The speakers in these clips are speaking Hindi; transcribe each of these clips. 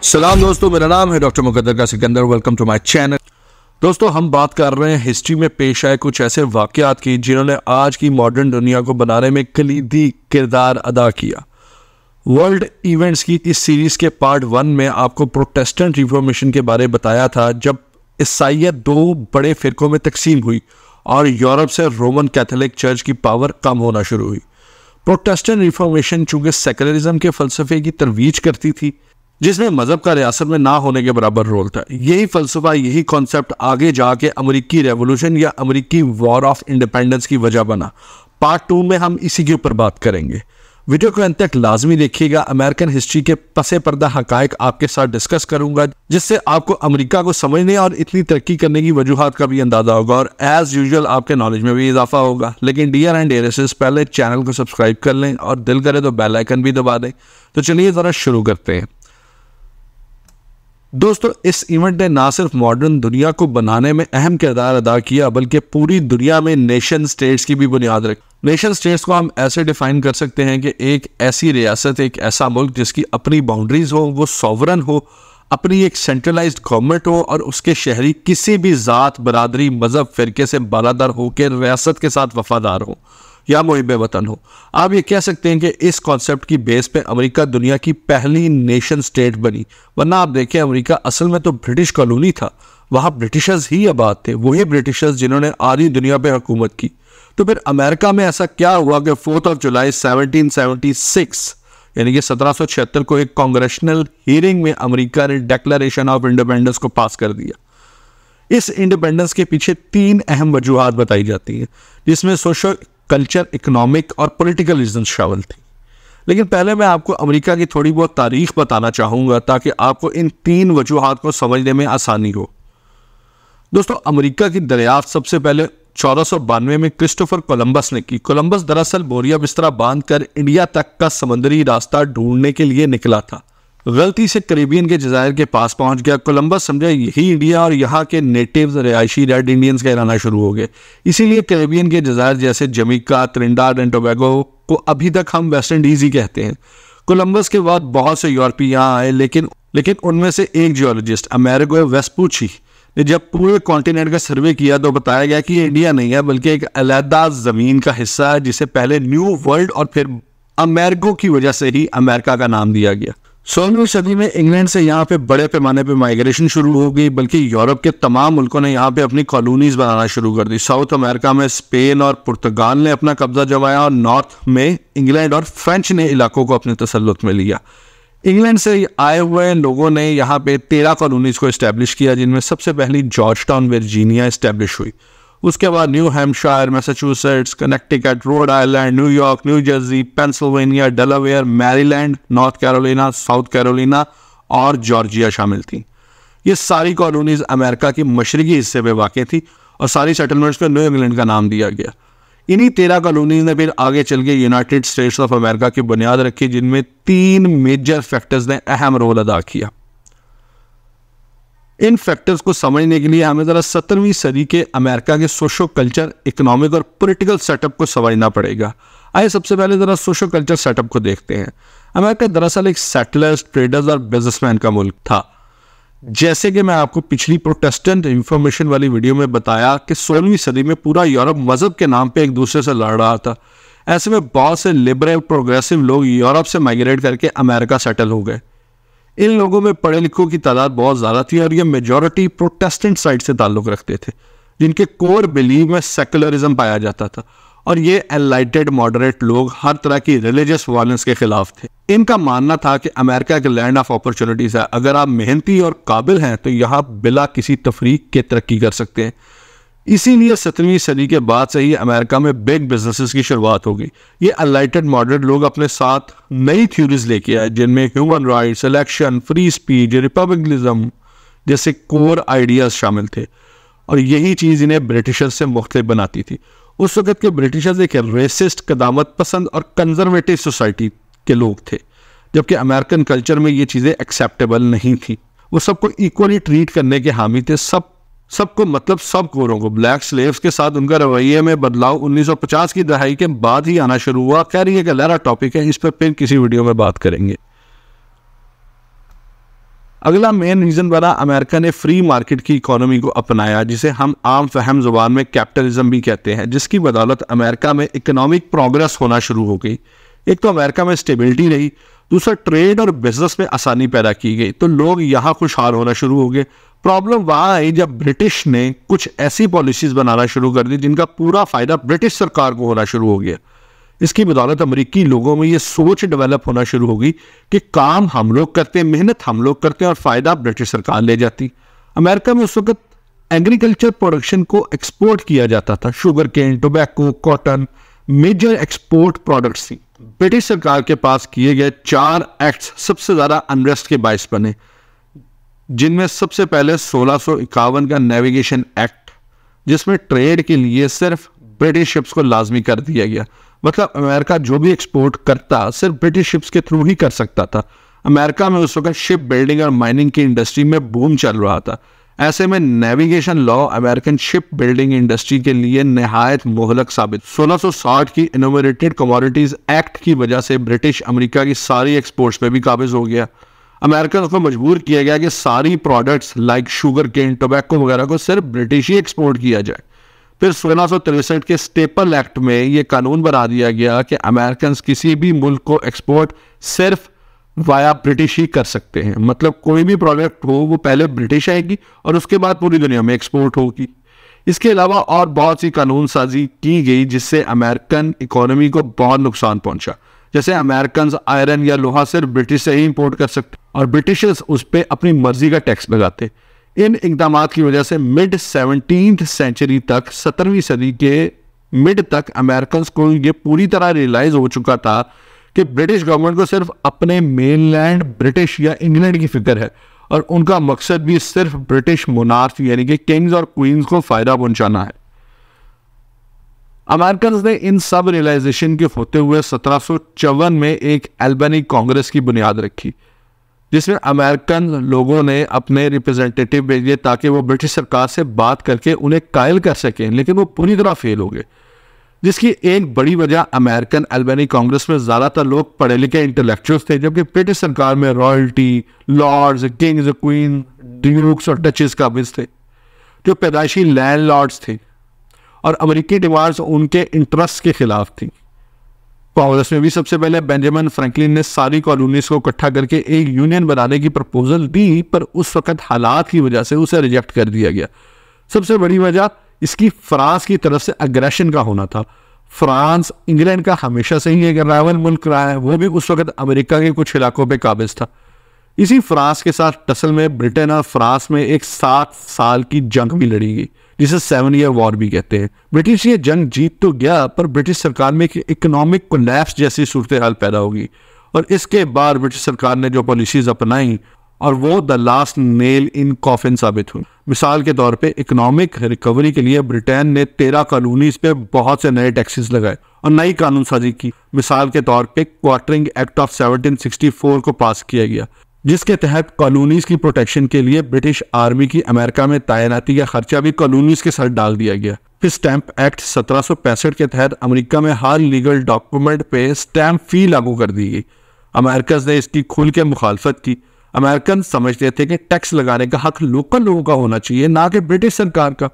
सलाम दोस्तों, मेरा नाम है डॉक्टर मुकद्दर का सिकंदर। Welcome to my channel. दोस्तों, हम बात कर रहे हैं हिस्ट्री में पेश आए कुछ ऐसे वाक़यात की जिन्होंने आज की मॉडर्न दुनिया को बनाने में कलीदी किरदार अदा किया। वर्ल्ड इवेंट्स की इस सीरीज़ के पार्ट 1 में आपको प्रोटेस्टेंट रिफॉर्मेशन के बारे में बताया था, जब ईसाइयत दो बड़े फ़िरकों में तकसीम हुई और यूरोप से रोमन कैथोलिक चर्च की पावर कम होना शुरू हुई। प्रोटेस्टेंट रिफॉर्मेशन चूँकि सेकुलरिज्म के फ़लसफ़े की तरवीज करती थी, जिसमें मजहब का रियासत में ना होने के बराबर रोल था। यही फलसफा, यही कॉन्सेप्ट आगे जाके अमेरिकी रेवोल्यूशन या अमेरिकी वॉर ऑफ इंडिपेंडेंस की वजह बना। पार्ट 2 में हम इसी के ऊपर बात करेंगे। वीडियो को अंत तक लाजमी देखिएगा। अमेरिकन हिस्ट्री के पसे पर्दा हकायक आपके साथ डिस्कस करूंगा, जिससे आपको अमेरिका को समझने और इतनी तरक्की करने की वजूहात का भी अंदाजा होगा और एज यूजुअल आपके नॉलेज में भी इजाफा होगा। लेकिन डियर एंड डियरेस्ट, पहले चैनल को सब्सक्राइब कर लें और दिल करे तो बेल आइकन भी दबा दें। तो चलिए ज़रा शुरू करते हैं। दोस्तों, इस इवेंट ने ना सिर्फ मॉडर्न दुनिया को बनाने में अहम किरदार अदा किया, बल्कि पूरी दुनिया में नेशन स्टेट्स की भी बुनियाद रखी। नेशन स्टेट्स को हम ऐसे डिफाइन कर सकते हैं कि एक ऐसी रियासत, एक ऐसा मुल्क जिसकी अपनी बाउंड्रीज हो, वो सॉवरन हो, अपनी एक सेंट्रलाइज्ड गवर्नमेंट हो और उसके शहरी किसी भी ज़ात, बरादरी, मजहब, फिरके से बालादर होकर रियासत के साथ वफादार हो या मुहिब वतन हो। आप ये कह सकते हैं कि इस कॉन्सेप्ट की बेस पे अमेरिका दुनिया की पहली नेशन स्टेट बनी। वरना आप देखें, अमेरिका असल में तो ब्रिटिश कॉलोनी था, वहाँ ब्रिटिशर्स ही आबाद थे, वही ब्रिटिशर्स जिन्होंने आधी दुनिया पे हुकूमत की। तो फिर अमेरिका में ऐसा क्या हुआ कि 4 जुलाई 1776 यानी कि 1776 को एक कांग्रेशनल हियरिंग में अमेरिका ने डिक्लेरेशन ऑफ इंडिपेंडेंस को पास कर दिया। इस इंडिपेंडेंस के पीछे 3 अहम वजूहात बताई जाती हैं, जिसमें सोशल, कल्चर, इकोनॉमिक और पॉलिटिकल रीजन शामिल थी। लेकिन पहले मैं आपको अमेरिका की थोड़ी बहुत तारीख बताना चाहूँगा ताकि आपको इन 3 वजूहात को समझने में आसानी हो। दोस्तों, अमेरिका की दरियाफ्त सबसे पहले 1492 में क्रिस्टोफर कोलंबस ने की। कोलंबस दरअसल बोरिया बिस्तरा बांधकर इंडिया तक का समुद्री रास्ता ढूंढने के लिए निकला था। गलती से कैरिबियन के जजायर के पास पहुंच गया। कोलंबस समझा यही इंडिया और यहाँ के नेटिव्स, रिहायशी रेड इंडियंस कहलाना शुरू हो गए। इसीलिए कैरिबियन के जजायर जैसे जमैका, त्रिनिडाद एंड टोबैगो को अभी तक हम वेस्ट इंडीज ही कहते हैं। कोलंबस के बाद बहुत से यूरोपीय यहाँ आए, लेकिन उनमें से एक जियोलॉजिस्ट अमेरिगो वेस्पूची ने जब पूरे कॉन्टिनेंट का सर्वे किया तो बताया गया कि ये इंडिया नहीं है, बल्कि एक अलहदा ज़मीन का हिस्सा है, जिसे पहले न्यू वर्ल्ड और फिर अमेरिगो की वजह से ही अमेरिका का नाम दिया गया। 16वीं सदी में इंग्लैंड से यहाँ पे बड़े पैमाने पे माइग्रेशन शुरू हो गई, बल्कि यूरोप के तमाम मुल्कों ने यहाँ पे अपनी कॉलोनीज बनाना शुरू कर दी। साउथ अमेरिका में स्पेन और पुर्तगाल ने अपना कब्जा जमाया और नॉर्थ में इंग्लैंड और फ्रेंच ने इलाकों को अपने तसल्लुत में लिया। इंग्लैंड से आए हुए लोगों ने यहाँ पे 13 कॉलोनीज को इस्टेब्लिश किया, जिनमें सबसे पहली जॉर्ज टाउन वर्जीनिया इस्टेब्लिश हुई। उसके बाद new Hampshire, Massachusetts, Connecticut, Rhode Island, New York, new Jersey, Pennsylvania, Delaware, Maryland, north Carolina, south Carolina और जॉर्जिया शामिल थी। ये सारी कॉलोनीज अमेरिका के मशरकी हिस्से में वाक़ थी और सारी सेटलमेंट्स को न्यू इंग्लैंड का नाम दिया गया। इन्हीं 13 कॉलोनीज ने फिर आगे चल के यूनाइटेड स्टेट्स ऑफ अमेरिका की बुनियाद रखी, जिनमें 3 मेजर फैक्टर्स ने अहम रोल अदा किया। इन फैक्टर्स को समझने के लिए हमें ज़रा 17वीं सदी के अमेरिका के सोशो कल्चर, इकोनॉमिक और पॉलिटिकल सेटअप को समझना पड़ेगा। आइए सबसे पहले ज़रा सोशो कल्चर सेटअप को देखते हैं। अमेरिका दरअसल एक सेटलर्स, ट्रेडर्स और बिजनेसमैन का मुल्क था। जैसे कि मैं आपको पिछली प्रोटेस्टेंट इंफॉर्मेशन वाली वीडियो में बताया कि 16वीं सदी में पूरा यूरोप मजहब के नाम पे एक दूसरे से लड़ रहा था। ऐसे में बहुत से लिबरल, प्रोग्रेसिव लोग यूरोप से माइग्रेट करके अमेरिका सेटल हो गए। इन लोगों में पढ़े लिखों की तादाद बहुत ज़्यादा थी और ये मेजॉरिटी प्रोटेस्टेंट साइड से ताल्लुक़ रखते थे, जिनके कोर बिलीव में सेकुलरिज्म पाया जाता था। और ये एनलाइटेड मॉडरेट लोग हर तरह की रिलीजियस वायलेंस के खिलाफ थे। इनका मानना था कि अमेरिका एक लैंड ऑफ अपॉर्चुनिटीज़ है, अगर आप मेहनती और काबिल हैं तो यहाँ बिला किसी तफरीक के तरक्की कर सकते हैं। इसीलिए 17वीं सदी के बाद से ही अमेरिका में बिग बिजनेसेस की शुरुआत हो गई। ये अनलाइटेड मॉडरेट लोग अपने साथ नई थ्योरीज लेके आए, जिनमें human rights, election, free speech, republicanism जैसे कोर आइडियाज शामिल थे। और यही चीज़ इन्हें ब्रिटिशर्स से मुख्तलिफ बनाती थी। उस वक्त के ब्रिटिशर्स एक रेसिस्ट, कदामत पसंद और कंजर्वेटिव सोसाइटी के लोग थे, जबकि अमेरिकन कल्चर में ये चीज़ें एक्सेप्टेबल नहीं थी। वो सबको इक्वली ट्रीट करने के हामी थे। सबको मतलब सब गोरों को। ब्लैक स्लेव्स के साथ उनका रवैये में बदलाव 1950 की दहाई के बाद ही आना शुरू हुआ। खैर ये एक लहरा टॉपिक है, इस पर फिर किसी वीडियो में बात करेंगे। अगला मेन रीजन बना अमेरिका ने फ्री मार्केट की इकोनॉमी को अपनाया, जिसे हम आम फहम जुबान में कैपिटलिज्म भी कहते हैं, जिसकी बदौलत अमेरिका में इकोनॉमिक प्रोग्रेस होना शुरू हो गई। एक तो अमेरिका में स्टेबिलिटी रही, दूसरा ट्रेड और बिजनेस में आसानी पैदा की गई, तो लोग यहाँ खुशहाल होना शुरू हो गए। प्रॉब्लम वहाँ आई जब ब्रिटिश ने कुछ ऐसी पॉलिसीज बनाना शुरू कर दी जिनका पूरा फायदा ब्रिटिश सरकार को होना शुरू हो गया। इसकी बदौलत अमेरिकी लोगों में ये सोच डेवलप होना शुरू हो गई कि काम हम लोग करते हैं, मेहनत हम लोग करते हैं और फायदा ब्रिटिश सरकार ले जाती। अमेरिका में उस वक्त एग्रीकल्चर प्रोडक्शन को एक्सपोर्ट किया जाता था। Sugar cane, tobacco, cotton major export products थी। ब्रिटिश सरकार के पास किए गए 4 एक्ट्स सबसे ज्यादा अनरेस्ट के बायस बने, जिनमें सबसे पहले 1651 का नेविगेशन एक्ट, जिसमें ट्रेड के लिए सिर्फ ब्रिटिश शिप्स को लाजमी कर दिया गया। मतलब अमेरिका जो भी एक्सपोर्ट करता सिर्फ ब्रिटिश शिप्स के थ्रू ही कर सकता था। अमेरिका में उस वक्त शिप बिल्डिंग और माइनिंग की इंडस्ट्री में बूम चल रहा था। ऐसे में navigation law American ship building industry के लिए निहायत मोहलक साबित। 1660 की इनोवेटेड कमोडिटीज एक्ट की वजह से ब्रिटिश अमेरिका की सारी एक्सपोर्ट्स पे भी काबिज हो गया। अमेरिकन को मजबूर किया गया कि सारी products like sugar cane, tobacco वगैरह को सिर्फ ब्रिटिश ही एक्सपोर्ट किया जाए। फिर 1663 के स्टेपल एक्ट में यह कानून बना दिया गया कि अमेरिकन किसी भी मुल्क को एक्सपोर्ट सिर्फ वाया ब्रिटिश ही कर सकते हैं। मतलब कोई भी प्रोडक्ट हो वो पहले ब्रिटिश आएगी और उसके बाद पूरी दुनिया में एक्सपोर्ट होगी। इसके अलावा और बहुत सी कानून साजी की गई जिससे अमेरिकन इकोनॉमी को बहुत नुकसान पहुंचा। जैसे अमेरिकन आयरन या लोहा सिर्फ ब्रिटिश से ही इंपोर्ट कर सकते और ब्रिटिशर्स उस पर अपनी मर्जी का टैक्स लगाते। इन इकदाम की वजह से मिड 17th सेंचुरी तक, 17वीं सदी के मिड तक अमेरिकन को ये पूरी तरह रियलाइज हो चुका था कि ब्रिटिश गवर्नमेंट को सिर्फ अपने मेनलैंड ब्रिटिश या इंग्लैंड की फिक्र है और उनका मकसद भी सिर्फ ब्रिटिश मोनार्क यानी कि किंग्स और क्वींस को फायदा पहुंचाना है। अमेरिकन ने इन सब रियलाइजेशन के होते हुए 1754 में एक एल्बनी कांग्रेस की बुनियाद रखी, जिसमें अमेरिकन लोगों ने अपने रिप्रेजेंटेटिव भेजे ताकि वो ब्रिटिश सरकार से बात करके उन्हें कायल कर सकें, लेकिन वो पूरी तरह फेल हो गए। जिसकी एक बड़ी वजह अमेरिकन एल्बनी कांग्रेस में ज्यादातर लोग पढ़े लिखे इंटेलेक्चुअल्स थे, जबकि ब्रिटिश सरकार में royalty, lords, kings, queen, dukes और डचेस काबिज थे, जो पैदाइशी लैंडलॉर्ड्स थे और अमेरिकी डिमांड्स उनके इंटरेस्ट के खिलाफ थी। कांग्रेस में भी सबसे पहले बेंजामिन फ्रैंकलिन ने सारी कॉलोनीज को इकट्ठा करके एक यूनियन बनाने की प्रपोजल दी, पर उस वक्त हालात की वजह से उसे रिजेक्ट कर दिया गया। सबसे बड़ी वजह इसकी फ्रांस की तरफ से अग्रेशन का होना था। फ्रांस इंग्लैंड का हमेशा से ही एक राइवल मुल्क रहा है, वो भी उस वक्त अमेरिका के कुछ इलाकों पे काबिज था। इसी फ्रांस के साथ टसल में ब्रिटेन और फ्रांस में एक 7 साल की जंग भी लड़ी गई, जिसे 7 ईयर वॉर भी कहते हैं। ब्रिटिश ये जंग जीत तो गया, पर ब्रिटिश सरकार में एक इकोनॉमिक कोलैप्स जैसी सूरत हाल पैदा होगी और इसके बाद ब्रिटिश सरकार ने जो पॉलिसीज अपनाई और वो the last nail in coffin साबित हुई। मिसाल के तौर पे इकोनॉमिक रिकवरी के लिए ब्रिटेन ने 13 कॉलोनीज पे बहुत से नए टैक्सेस लगाए और नई कानून साजी की। मिसाल के तौर पे क्वार्टरिंग एक्ट ऑफ 1764 को पास किया गया, जिसके तहत कॉलोनीज की प्रोटेक्शन के लिए ब्रिटिश आर्मी की अमेरिका में तैनाती का खर्चा भी कॉलोनीज के सर डाल दिया गया। फिर स्टैंप एक्ट 1765 के तहत अमेरिका में हर लीगल डॉक्यूमेंट पे स्टैंप फी लागू कर दी गई। अमेरिकन ने इसकी खुल के मुखालफत की। अमेरिकन समझते थे कि टैक्स लगाने का हक लोकल लोगों का होना चाहिए, ना कि ब्रिटिश सरकार का।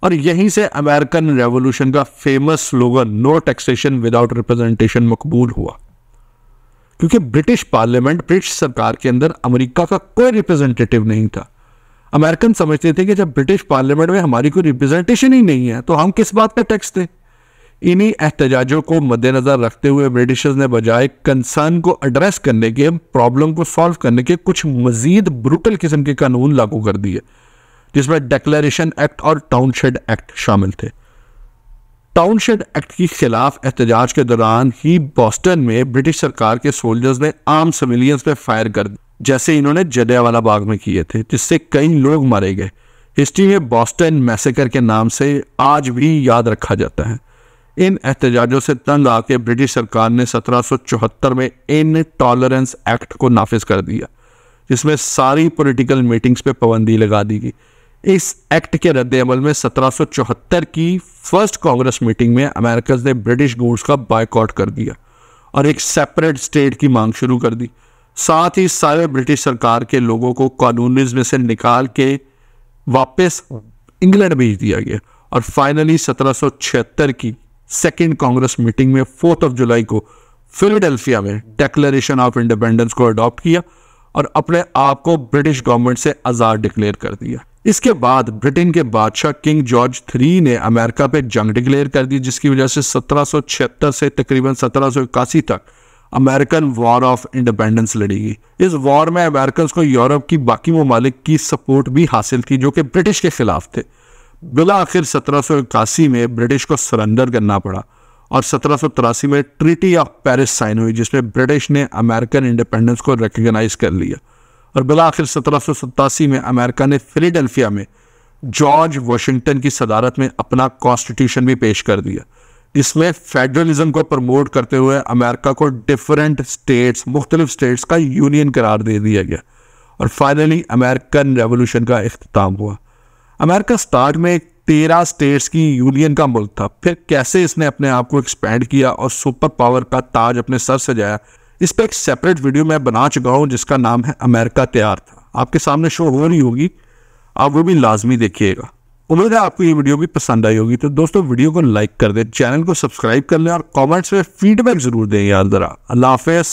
और यहीं से अमेरिकन रेवोल्यूशन का famous slogan no taxation without representation मकबूल हुआ, क्योंकि ब्रिटिश पार्लियामेंट, ब्रिटिश सरकार के अंदर अमेरिका का कोई रिप्रेजेंटेटिव नहीं था। अमेरिकन समझते थे कि जब ब्रिटिश पार्लियामेंट में हमारी कोई रिप्रेजेंटेशन ही नहीं है तो हम किस बात का टैक्स दें। इन्हीं एहतजाजों को मद्देनजर रखते हुए ब्रिटिशर्स ने बजाय कंसर्न को एड्रेस करने के, प्रॉब्लम को सॉल्व करने के, कुछ मजीद ब्रूटल किस्म के कानून लागू कर दिए, जिसमें डिक्लेरेशन एक्ट और टाउनशेड एक्ट शामिल थे। टाउनशेड एक्ट के खिलाफ एहतजाज के दौरान ही बॉस्टन में ब्रिटिश सरकार के सोल्जर्स ने आम सिविलियंस पे फायर कर दिया, जैसे इन्होंने जलियांवाला बाग में किए थे, जिससे कई लोग मारे गए। हिस्ट्री में बॉस्टन मैसेकर के नाम से आज भी याद रखा जाता है। इन एहतजाजों से तंग आके ब्रिटिश सरकार ने 1774 में इनटॉलरेंस एक्ट को नाफिज कर दिया, जिसमें सारी पॉलिटिकल मीटिंग्स पे पाबंदी लगा दी गई। इस एक्ट के रद्द अमल में 1774 की फर्स्ट कांग्रेस मीटिंग में अमेरिकन ने ब्रिटिश गुड्स का बायकॉट कर दिया और एक सेपरेट स्टेट की मांग शुरू कर दी। साथ ही सारे ब्रिटिश सरकार के लोगों को कॉलोनीज में से निकाल के वापस इंग्लैंड भेज दिया गया। और फाइनली 1776 की सेकेंड कांग्रेस मीटिंग में 4 जुलाई को फिलाडेल्फिया में डिक्लेरेशन ऑफ इंडिपेंडेंस को अडॉप्ट किया और अपने आप को ब्रिटिश गवर्नमेंट से आज़ाद डिक्लेयर कर दिया। इसके बाद ब्रिटेन के बादशाह किंग जॉर्ज III ने अमेरिका पे जंग डिक्लेयर कर दी, जिसकी वजह से 1776 से तकरीबन 1781 तक अमेरिकन वॉर ऑफ इंडिपेंडेंस लड़ी गई। इस वॉर में अमेरिकन को यूरोप की बाकी ममालिक की सपोर्ट भी हासिल थी जो कि ब्रिटिश के खिलाफ थे। बिला आखिर 1781 में ब्रिटिश को सरेंडर करना पड़ा और 1783 में ट्रीटी ऑफ पेरिस साइन हुई, जिसमें ब्रिटिश ने अमेरिकन इंडिपेंडेंस को रिकॉग्नाइज कर लिया। और बिला आखिर 1787 में अमेरिका ने फिलाडेल्फिया में जॉर्ज वाशिंगटन की सदारत में अपना कॉन्स्टिट्यूशन भी पेश कर दिया। इसमें फेडरलिज्म को प्रमोट करते हुए अमेरिका को डिफरेंट स्टेट्स, मुख्तलिफ स्टेट्स का यूनियन करार दे दिया गया। और फाइनली अमेरिकन रेवोल्यूशन का इख्तिताम हुआ। अमेरिका स्टार्ट में 13 स्टेट्स की यूनियन का मुल्क था, फिर कैसे इसने अपने आप को एक्सपैंड किया और सुपर पावर का ताज अपने सर सजाया, इस पर एक सेपरेट वीडियो मैं बना चुका हूं जिसका नाम है अमेरिका तैयार था। आपके सामने शो हो रही होगी, आप वो भी लाजमी देखिएगा। उम्मीद है आपको ये वीडियो भी पसंद आई होगी। तो दोस्तों वीडियो को लाइक कर दें, चैनल को सब्सक्राइब कर लें और कमेंट्स में फीडबैक जरूर दें यार जरा। अल्लाह हाफिज़।